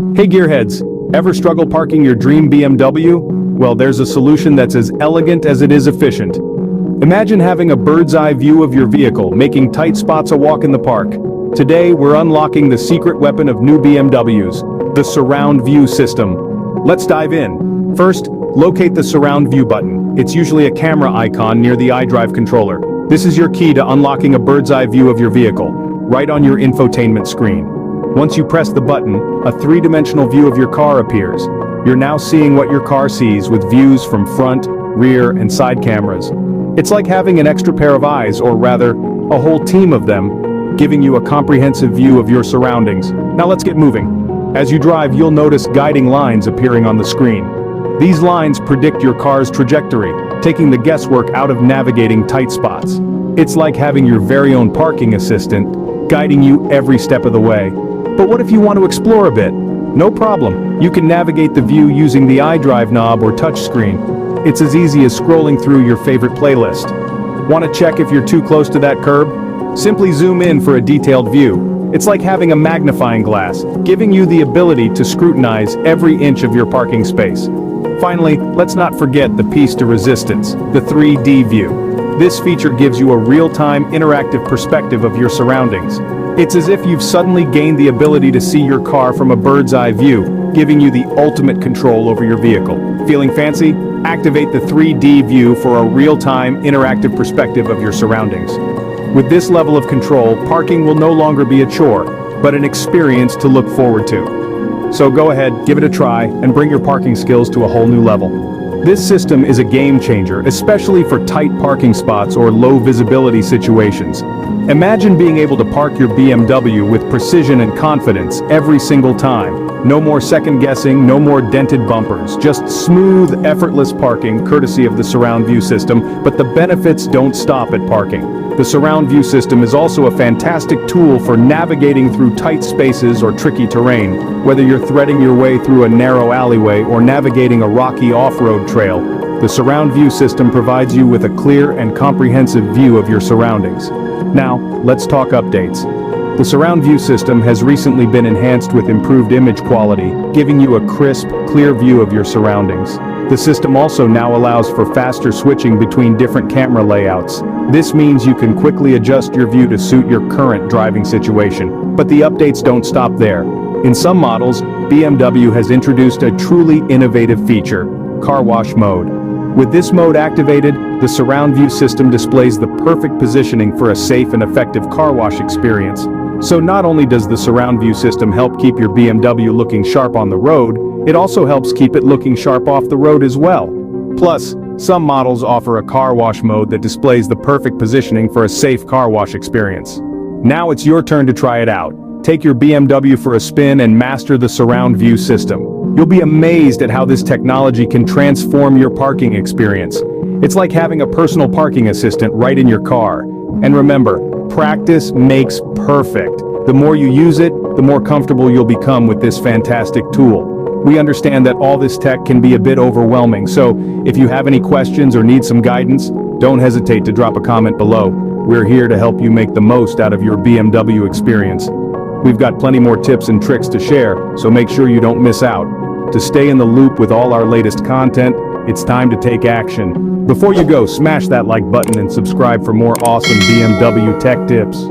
Hey gearheads, ever struggle parking your dream BMW? Well, there's a solution that's as elegant as it is efficient. Imagine having a bird's eye view of your vehicle, making tight spots a walk in the park. Today, we're unlocking the secret weapon of new BMWs, the Surround View system. Let's dive in. First, locate the Surround View button. It's usually a camera icon near the iDrive controller. This is your key to unlocking a bird's eye view of your vehicle, right on your infotainment screen. Once you press the button, a three-dimensional view of your car appears. You're now seeing what your car sees with views from front, rear, and side cameras. It's like having an extra pair of eyes, or rather, a whole team of them, giving you a comprehensive view of your surroundings. Now let's get moving. As you drive, you'll notice guiding lines appearing on the screen. These lines predict your car's trajectory, taking the guesswork out of navigating tight spots. It's like having your very own parking assistant, guiding you every step of the way. But what if you want to explore a bit? No problem. You can navigate the view using the iDrive knob or touchscreen. It's as easy as scrolling through your favorite playlist. Want to check if you're too close to that curb? Simply zoom in for a detailed view. It's like having a magnifying glass, giving you the ability to scrutinize every inch of your parking space. Finally, let's not forget the piece de resistance, the 3D view. This feature gives you a real-time interactive perspective of your surroundings. It's as if you've suddenly gained the ability to see your car from a bird's eye view, giving you the ultimate control over your vehicle. Feeling fancy? Activate the 3D view for a real-time interactive perspective of your surroundings. With this level of control, parking will no longer be a chore, but an experience to look forward to. So go ahead, give it a try, and bring your parking skills to a whole new level. This system is a game changer, especially for tight parking spots or low visibility situations. Imagine being able to park your BMW with precision and confidence every single time. No more second guessing, no more dented bumpers, just smooth, effortless parking courtesy of the Surround View system, but the benefits don't stop at parking. The Surround View system is also a fantastic tool for navigating through tight spaces or tricky terrain. Whether you're threading your way through a narrow alleyway or navigating a rocky off-road trail, the Surround View system provides you with a clear and comprehensive view of your surroundings. Now, let's talk updates. The Surround View system has recently been enhanced with improved image quality, giving you a crisp, clear view of your surroundings. The system also now allows for faster switching between different camera layouts. This means you can quickly adjust your view to suit your current driving situation. But the updates don't stop there. In some models, BMW has introduced a truly innovative feature, Car Wash Mode. With this mode activated, the Surround View system displays the perfect positioning for a safe and effective car wash experience. So not only does the Surround View system help keep your BMW looking sharp on the road, it also helps keep it looking sharp off the road as well. Plus, some models offer a car wash mode that displays the perfect positioning for a safe car wash experience. Now it's your turn to try it out. Take your BMW for a spin and master the Surround View system. You'll be amazed at how this technology can transform your parking experience. It's like having a personal parking assistant right in your car. And remember, practice makes perfect. The more you use it, the more comfortable you'll become with this fantastic tool. We understand that all this tech can be a bit overwhelming, so if you have any questions or need some guidance, don't hesitate to drop a comment below. We're here to help you make the most out of your BMW experience. We've got plenty more tips and tricks to share, so make sure you don't miss out. To stay in the loop with all our latest content, it's time to take action. Before you go, smash that like button and subscribe for more awesome BMW tech tips.